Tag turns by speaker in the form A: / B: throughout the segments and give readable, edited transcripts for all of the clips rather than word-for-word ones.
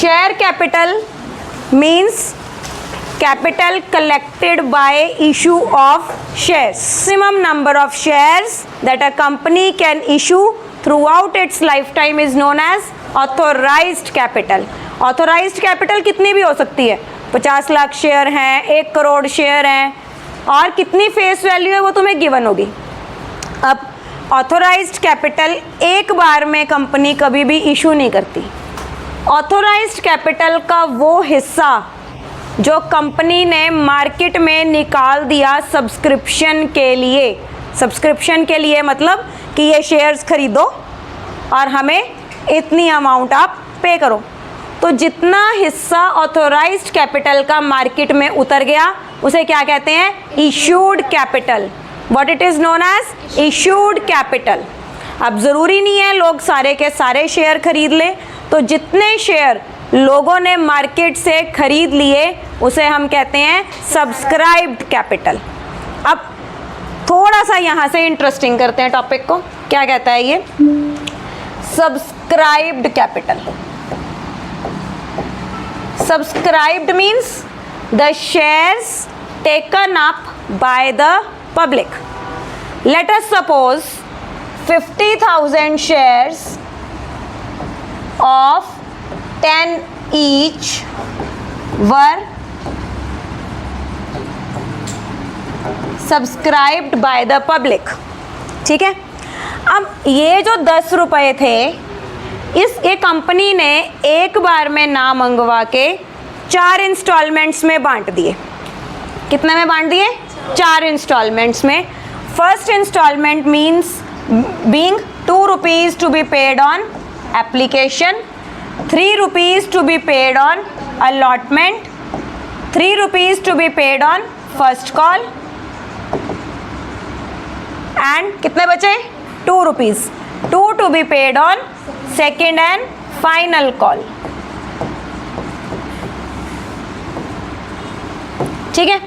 A: Share capital means capital collected by issue of shares. Maximum number of shares that a company can issue throughout its lifetime is known as authorized capital. Authorized capital कितनी भी हो सकती है, 50 lakh share हैं, 1 crore share हैं, और कितनी face value है वो तुम्हें गिवन होगी। अब ऑथोराइज्ड कैपिटल एक बार में कंपनी कभी भी इशू नहीं करती। ऑथोराइज्ड कैपिटल का वो हिस्सा जो कंपनी ने मार्केट में निकाल दिया सब्सक्रिप्शन के लिए मतलब कि ये शेयर्स खरीदो और हमें इतनी अमाउंट आप पे करो, तो जितना हिस्सा ऑथोराइज्ड कैपिटल का मार्केट में उतर गया उसे क्या कहते हैं, issued capital. What it is known as issued capital. अब ज़रूरी नहीं है लोग सारे के सारे शेयर खरीद लें, तो जितने शेयर लोगों ने मार्केट से खरीद लिए उसे हम कहते हैं सब्सक्राइब्ड कैपिटल। अब थोड़ा सा यहाँ से इंटरेस्टिंग करते हैं टॉपिक को। क्या कहता है ये, subscribed capital. Subscribed means the shares taken up by the public. Late us suppose 50,000 shares of 10 each were subscribed by the public। ठीक है, अब ये जो 10 रुपये थे ये कंपनी ने एक बार में ना मंगवा के 4 इंस्टॉलमेंट्स में बांट दिए। कितने में बांट दिए, 4 इंस्टॉलमेंट्स में। First instalment means being 2 rupees to be paid on application, 3 rupees to be paid on allotment, 3 rupees to be paid on first call, and कितने बचे, 2 rupees, 2 to be paid on second and final call। ठीक है,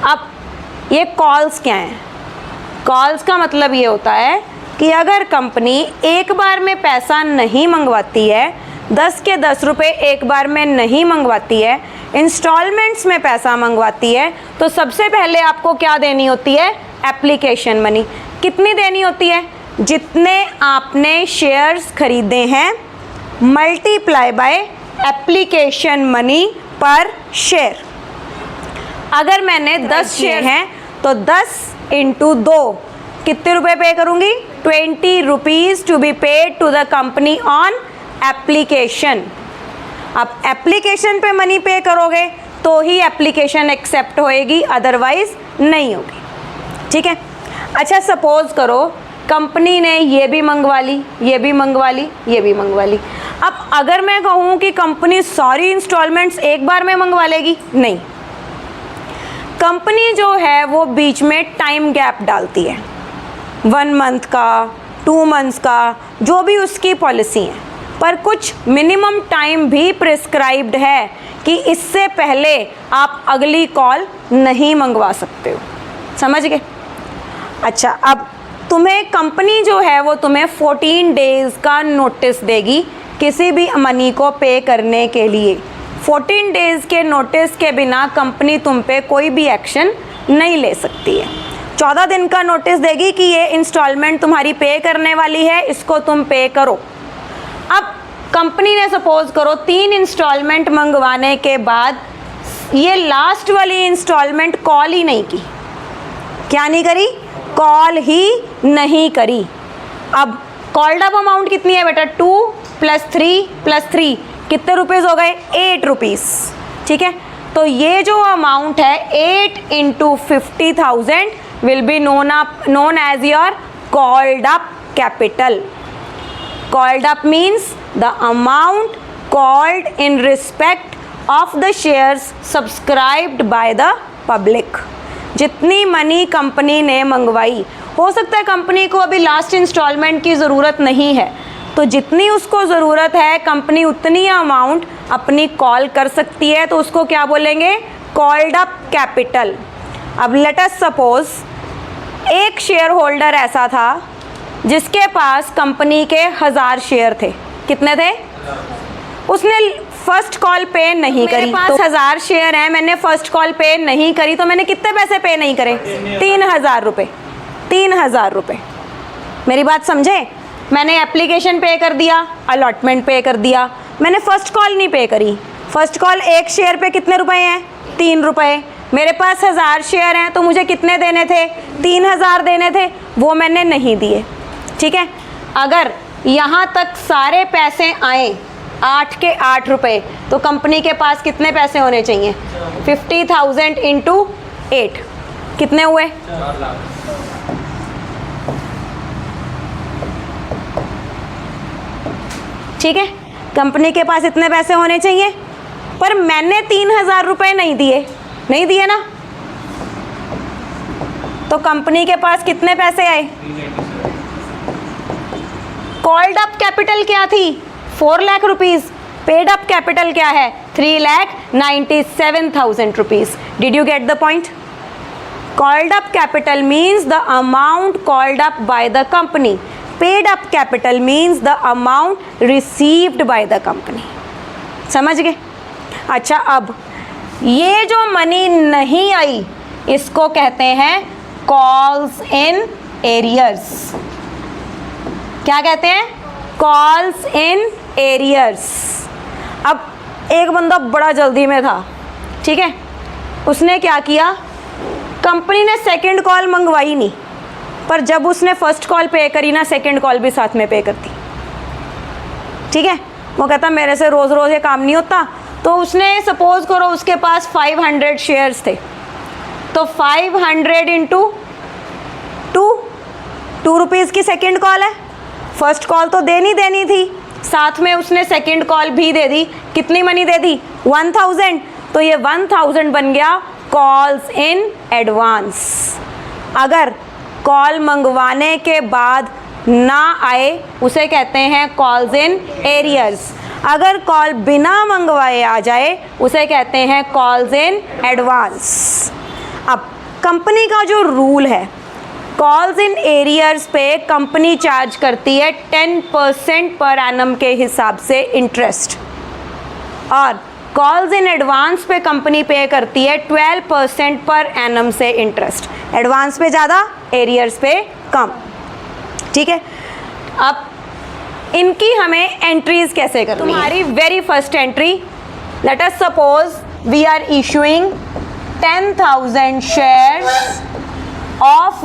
A: अब ये calls क्या हैं? Calls का मतलब ये होता है कि अगर कंपनी एक बार में पैसा नहीं मंगवाती है, 10 के 10 रुपये एक बार में नहीं मंगवाती है, इंस्टॉलमेंट्स में पैसा मंगवाती है, तो सबसे पहले आपको क्या देनी होती है, एप्लीकेशन मनी। कितनी देनी होती है, जितने आपने शेयर्स खरीदे हैं मल्टीप्लाई बाय एप्लीकेशन मनी पर शेयर। अगर मैंने 10 शेयर हैं तो 10 इंटू 2 कितने रुपए पे करूंगी, 20 rupees to be paid to the company on application. अब एप्लीकेशन पे मनी पे करोगे तो ही एप्लीकेशन एक्सेप्ट होएगी, अदरवाइज नहीं होगी। ठीक है, अच्छा सपोज करो कंपनी ने ये भी मंगवा ली, ये भी मंगवा ली, ये भी मंगवा ली। अब अगर मैं कहूँ कि कंपनी सारी इंस्टॉलमेंट्स एक बार में मंगवा लेगी, नहीं, कंपनी जो है वो बीच में टाइम गैप डालती है, 1 मंथ का, 2 मंथ्स का, जो भी उसकी पॉलिसी है, पर कुछ मिनिमम टाइम भी प्रिस्क्राइब्ड है कि इससे पहले आप अगली कॉल नहीं मंगवा सकते हो। समझ गए? अच्छा, अब तुम्हें कंपनी जो है वो तुम्हें 14 डेज़ का नोटिस देगी किसी भी मनी को पे करने के लिए। 14 डेज़ के नोटिस के बिना कंपनी तुम पे कोई भी एक्शन नहीं ले सकती है। 14 दिन का नोटिस देगी कि ये इंस्टॉलमेंट तुम्हारी पे करने वाली है, इसको तुम पे करो। अब कंपनी ने सपोज करो 3 इंस्टॉलमेंट मंगवाने के बाद ये लास्ट वाली इंस्टॉलमेंट कॉल ही नहीं की। क्या नहीं करी? कॉल ही नहीं करी। अब कॉल्ड अप अमाउंट कितनी है बेटा, 2 + 3 + 3 कितने रुपीज़ हो गए, 8 रुपीज़। ठीक है, तो ये जो अमाउंट है 8 × 50,000 will be known as your called up capital. Called up means the amount called in respect of the shares subscribed by the public. जितनी मनी कंपनी ने मंगवाई, हो सकता है कंपनी को अभी लास्ट इंस्टॉलमेंट की ज़रूरत नहीं है, तो जितनी उसको ज़रूरत है कंपनी उतनी अमाउंट अपनी कॉल कर सकती है, तो उसको क्या बोलेंगे, कॉल्ड अप कैपिटल। अब लेट अस सपोज एक शेयर होल्डर ऐसा था जिसके पास कंपनी के 1000 शेयर थे। कितने थे? उसने फर्स्ट कॉल पे नहीं करी, मेरे पास 1000 शेयर हैं, मैंने फर्स्ट कॉल पे नहीं करी, तो मैंने कितने पैसे पे नहीं करे? 3000 रुपये। 3000 रुपये, मेरी बात समझे? मैंने एप्लीकेशन पे कर दिया, अलॉटमेंट पे कर दिया, मैंने फर्स्ट कॉल नहीं पे करी। फर्स्ट कॉल एक शेयर पे कितने रुपए हैं? 3 रुपये। मेरे पास 1000 शेयर हैं, तो मुझे कितने देने थे? 3000 देने थे, वो मैंने नहीं दिए। ठीक है, अगर यहाँ तक सारे पैसे आए 8 के 8 रुपये, तो कंपनी के पास कितने पैसे होने चाहिए? 50,000 इंटू 8 कितने हुए?
B: 4 लाख।
A: ठीक है, कंपनी के पास इतने पैसे होने चाहिए, पर मैंने 3000 रुपये नहीं दिए, नहीं दिए ना, तो कंपनी के पास कितने पैसे आए? कॉल्ड अप कैपिटल क्या थी? 4 lakh rupees. Paid up capital क्या है? 3,97,000 rupees. Did you get the point? Called up capital means the amount called up by the company. Paid up capital means the amount received by the company. समझ गए? अच्छा, अब ये जो money नहीं आई, इसको कहते हैं कॉल्स इन एरियर्स। क्या कहते हैं? Calls in arrears. अब एक बंदा बड़ा जल्दी में था, ठीक है, उसने क्या किया? कंपनी ने सेकंड कॉल मंगवाई नहीं, पर जब उसने फर्स्ट कॉल पे करी ना, सेकंड कॉल भी साथ में पे कर दी। ठीक है, वो कहता मेरे से रोज़ रोज़ ये काम नहीं होता, तो उसने सपोज करो उसके पास 500 शेयर्स थे, तो 500 इंटू 2 रुपीज़ की सेकंड कॉल है। फर्स्ट कॉल तो देनी थी, साथ में उसने सेकंड कॉल भी दे दी। कितनी मनी दे दी? 1000। तो ये 1000 बन गया कॉल्स इन एडवांस। अगर कॉल मंगवाने के बाद ना आए, उसे कहते हैं कॉल्स इन एरियर्स। अगर कॉल बिना मंगवाए आ जाए, उसे कहते हैं कॉल्स इन एडवांस। अब कंपनी का जो रूल है, कॉल्स इन एरियर्स पे कंपनी चार्ज करती है 10% पर एनम के हिसाब से इंटरेस्ट, और कॉल्स इन एडवांस पे कंपनी पे करती है 12% पर एनम से इंटरेस्ट। एडवांस पे ज़्यादा, एरियर्स पे कम। ठीक है, अब इनकी हमें एंट्रीज कैसे करनी है? तुम्हारी very first entry, let us suppose we are issuing 10,000 shares of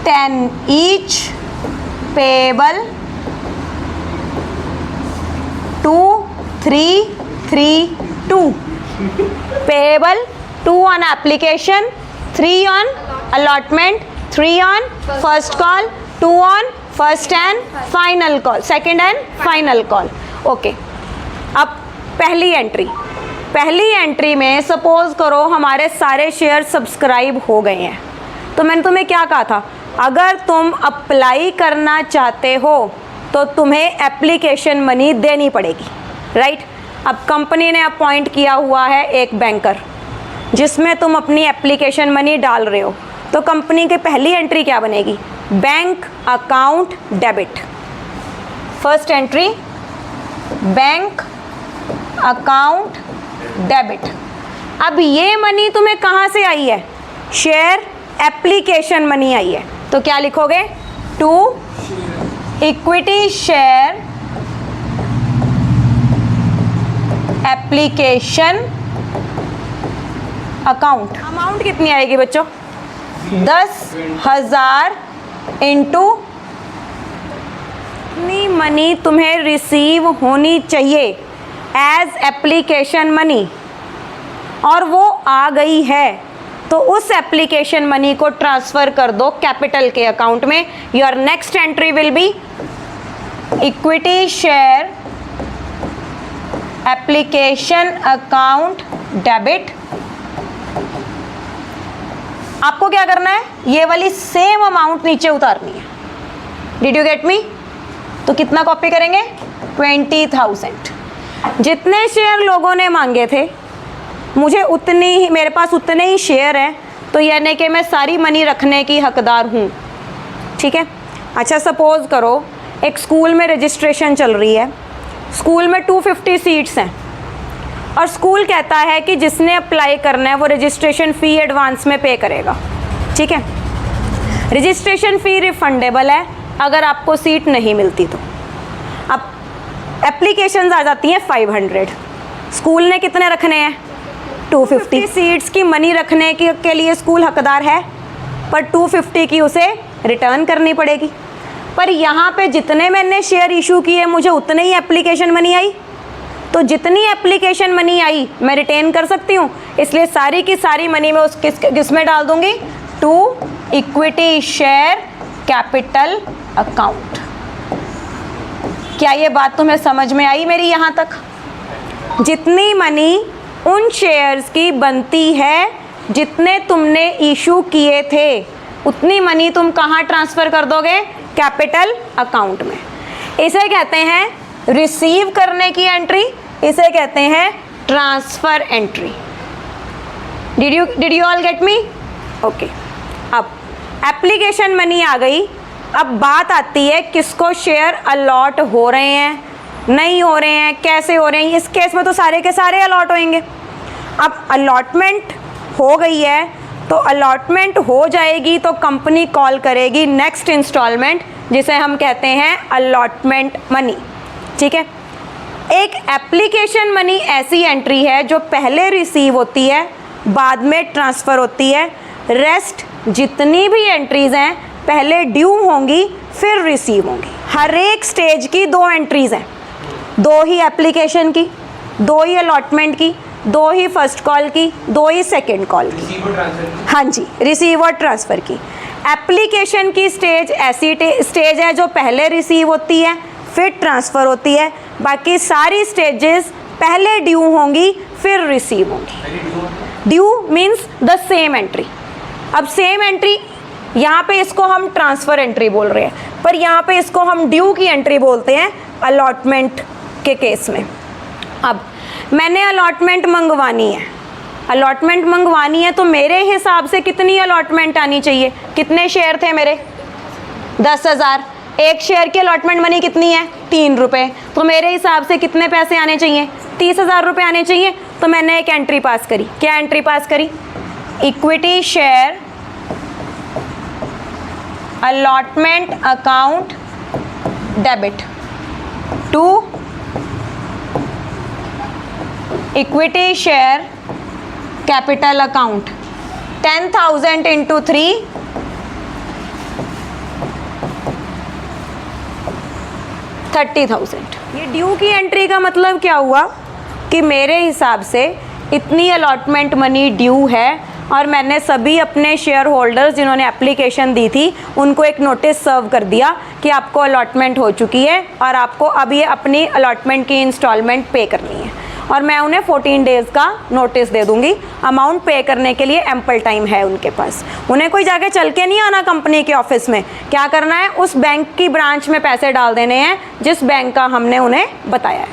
A: ₹10 each, payable 2332, payable 2 on application, 3 on allotment, 3 on first call, 2 on first and final call, second and final call. Okay, अब पहली entry में suppose करो हमारे सारे share subscribe हो गए हैं, तो मैंने तुम्हें क्या कहा था? अगर तुम अप्लाई करना चाहते हो तो तुम्हें एप्लीकेशन मनी देनी पड़ेगी, राइट? अब कंपनी ने अपॉइंट किया हुआ है एक बैंकर, जिसमें तुम अपनी एप्लीकेशन मनी डाल रहे हो, तो कंपनी की पहली एंट्री क्या बनेगी? Bank account debit. First entry, bank account debit. अब ये मनी तुम्हें कहाँ से आई है? शेयर एप्लीकेशन मनी आई है, तो क्या लिखोगे? To equity share application account. Amount कितनी आएगी बच्चों? 10,000 इंटू कितनी मनी तुम्हें रिसीव होनी चाहिए एज एप्लीकेशन मनी, और वो आ गई है, तो उस एप्लीकेशन मनी को ट्रांसफ़र कर दो कैपिटल के अकाउंट में। Your next entry will be equity share application account debit. आपको क्या करना है? ये वाली सेम अमाउंट नीचे उतारनी है। Did you get me? तो कितना कॉपी करेंगे? 20,000। जितने शेयर लोगों ने मांगे थे, मुझे उतनी ही, मेरे पास उतने ही शेयर हैं, तो यानी कि मैं सारी मनी रखने की हकदार हूँ। ठीक है, अच्छा सपोज़ करो एक स्कूल में रजिस्ट्रेशन चल रही है, स्कूल में 250 सीट्स हैं और स्कूल कहता है कि जिसने अप्लाई करना है वो रजिस्ट्रेशन फ़ी एडवांस में पे करेगा, ठीक है। रजिस्ट्रेशन फ़ी रिफंडेबल है अगर आपको सीट नहीं मिलती तो। अब एप्लीकेशंस आ जाती हैं 500, स्कूल ने कितने रखने हैं 250 सीट्स की मनी रखने के लिए स्कूल हकदार है, पर 250 की उसे रिटर्न करनी पड़ेगी। पर यहाँ पे जितने मैंने शेयर इशू किए मुझे उतने ही एप्लीकेशन मनी आई, तो जितनी एप्लीकेशन मनी आई मैं रिटेन कर सकती हूँ, इसलिए सारी की सारी मनी मैं उस किस में डाल दूँगी, to equity share capital account. क्या ये बात तुम्हें समझ में आई मेरी यहाँ तक? जितनी मनी उन शेयर्स की बनती है जितने तुमने इशू किए थे, उतनी मनी तुम कहाँ ट्रांसफ़र कर दोगे, कैपिटल अकाउंट में। इसे कहते हैं रिसीव करने की एंट्री, इसे कहते हैं transfer entry. Did you all get me? Okay. अब एप्लीकेशन मनी आ गई, अब बात आती है किसको शेयर अलॉट हो रहे हैं, नहीं हो रहे हैं, कैसे हो रहे हैं। इस केस में तो सारे के सारे अलॉट होंगे। अब अलॉटमेंट हो गई है तो अलॉटमेंट हो जाएगी तो कंपनी कॉल करेगी नेक्स्ट इंस्टॉलमेंट, जिसे हम कहते हैं अलॉटमेंट मनी, ठीक है। एक एप्लीकेशन मनी ऐसी एंट्री है जो पहले रिसीव होती है बाद में ट्रांसफ़र होती है। रेस्ट जितनी भी एंट्रीज़ हैं पहले ड्यू होंगी फिर रिसीव होंगी। हर एक स्टेज की 2 एंट्रीज़ हैं, 2 ही एप्लीकेशन की, 2 ही अलॉटमेंट की, 2 ही फर्स्ट कॉल की, 2 ही सेकंड कॉल की। हाँ जी, रिसीव और ट्रांसफ़र की। एप्लीकेशन की स्टेज ऐसी स्टेज है जो पहले रिसीव होती है फिर ट्रांसफ़र होती है, बाकी सारी स्टेजेस पहले ड्यू होंगी फिर रिसीव होंगी। Due means the same entry. अब सेम एंट्री यहाँ पे इसको हम ट्रांसफ़र एंट्री बोल रहे हैं, पर यहाँ पे इसको हम ड्यू की एंट्री बोलते हैं अलॉटमेंट के केस में। अब मैंने अलॉटमेंट मंगवानी है, अलॉटमेंट मंगवानी है तो मेरे हिसाब से कितनी अलॉटमेंट आनी चाहिए? कितने शेयर थे मेरे? 10,000। एक शेयर की अलॉटमेंट मनी कितनी है? 3 रुपये। तो मेरे हिसाब से कितने पैसे आने चाहिए? 30,000 रुपये आने चाहिए। तो मैंने एक एंट्री पास करी। क्या एंट्री पास करी? Equity share allotment account debit to equity share capital account 10,000 into 3 30,000। ये ड्यू की एंट्री का मतलब क्या हुआ कि मेरे हिसाब से इतनी अलॉटमेंट मनी ड्यू है और मैंने सभी अपने शेयर होल्डर्स जिन्होंने एप्लीकेशन दी थी उनको एक नोटिस सर्व कर दिया कि आपको अलॉटमेंट हो चुकी है और आपको अब ये अपनी अलॉटमेंट की इंस्टॉलमेंट पे करनी है, और मैं उन्हें 14 डेज़ का नोटिस दे दूंगी। अमाउंट पे करने के लिए एम्पल टाइम है उनके पास। उन्हें कोई जाके चल के नहीं आना कंपनी के ऑफिस में। क्या करना है? उस बैंक की ब्रांच में पैसे डाल देने हैं जिस बैंक का हमने उन्हें बताया है,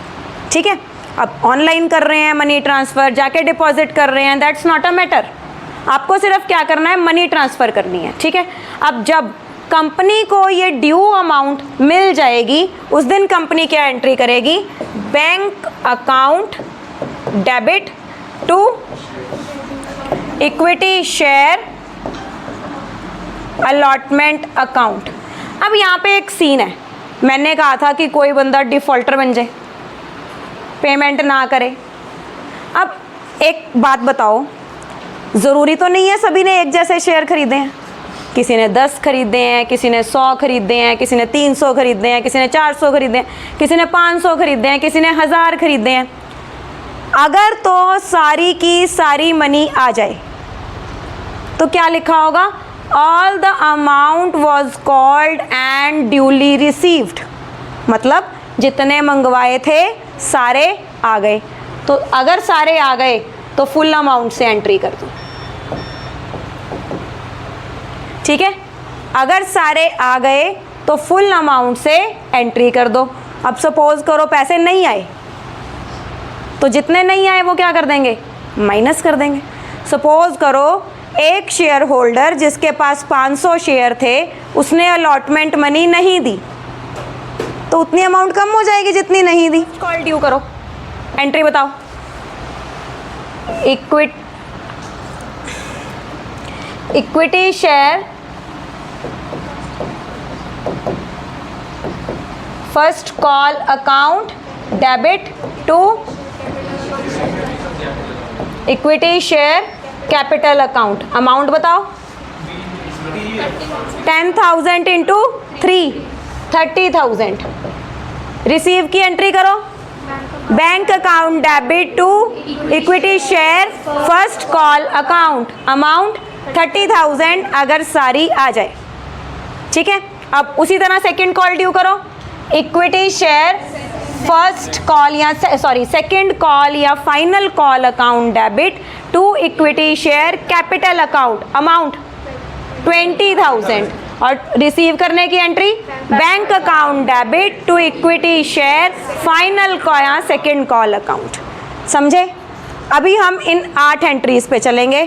A: ठीक है। अब ऑनलाइन कर रहे हैं मनी ट्रांसफ़र, जाके डिपॉजिट कर रहे हैं, दैट्स नॉट अ मैटर। आपको सिर्फ क्या करना है? मनी ट्रांसफ़र करनी है, ठीक है। अब जब कंपनी को ये ड्यू अमाउंट मिल जाएगी उस दिन कंपनी क्या एंट्री करेगी? Bank account debit to equity share allotment account. अब यहाँ पे एक सीन है, मैंने कहा था कि कोई बंदा डिफ़ॉल्टर बन जाए, पेमेंट ना करे। अब एक बात बताओ, ज़रूरी तो नहीं है सभी ने एक जैसे शेयर खरीदे हैं। किसी ने 10 खरीदे हैं, किसी ने 100 खरीदे हैं, किसी ने 300 खरीदे हैं, किसी ने 400 खरीदे हैं, किसी ने 500 खरीदे हैं, किसी ने 1000 खरीदे हैं। अगर तो सारी की सारी मनी आ जाए तो क्या लिखा होगा? All the amount was called and duly received. मतलब जितने मंगवाए थे सारे आ गए। तो अगर सारे आ गए तो फुल अमाउंट से एंट्री कर दो, ठीक है। अगर सारे आ गए तो फुल अमाउंट से एंट्री कर दो। अब सपोज करो पैसे नहीं आए तो जितने नहीं आए वो क्या कर देंगे? माइनस कर देंगे। सपोज करो एक शेयर होल्डर जिसके पास 500 शेयर थे उसने अलॉटमेंट मनी नहीं दी, तो उतनी अमाउंट कम हो जाएगी जितनी नहीं दी। कॉल ड्यू करो, एंट्री बताओ। Equity share first call account debit to equity share capital account. Amount बताओ। 10,000 इंटू 3 30,000। रिसीव की एंट्री करो। Bank account debit to equity share first call account, amount 30,000 अगर सारी आ जाए, ठीक है। अब उसी तरह सेकंड कॉल ड्यू करो। इक्विटी शेयर फर्स्ट कॉल या सेकंड कॉल या final call account debit to equity share capital account, amount 20,000 और रिसीव करने की entry bank account debit to equity share final call या सेकंड कॉल अकाउंट। समझे? अभी हम इन 8 एंट्रीज पे चलेंगे।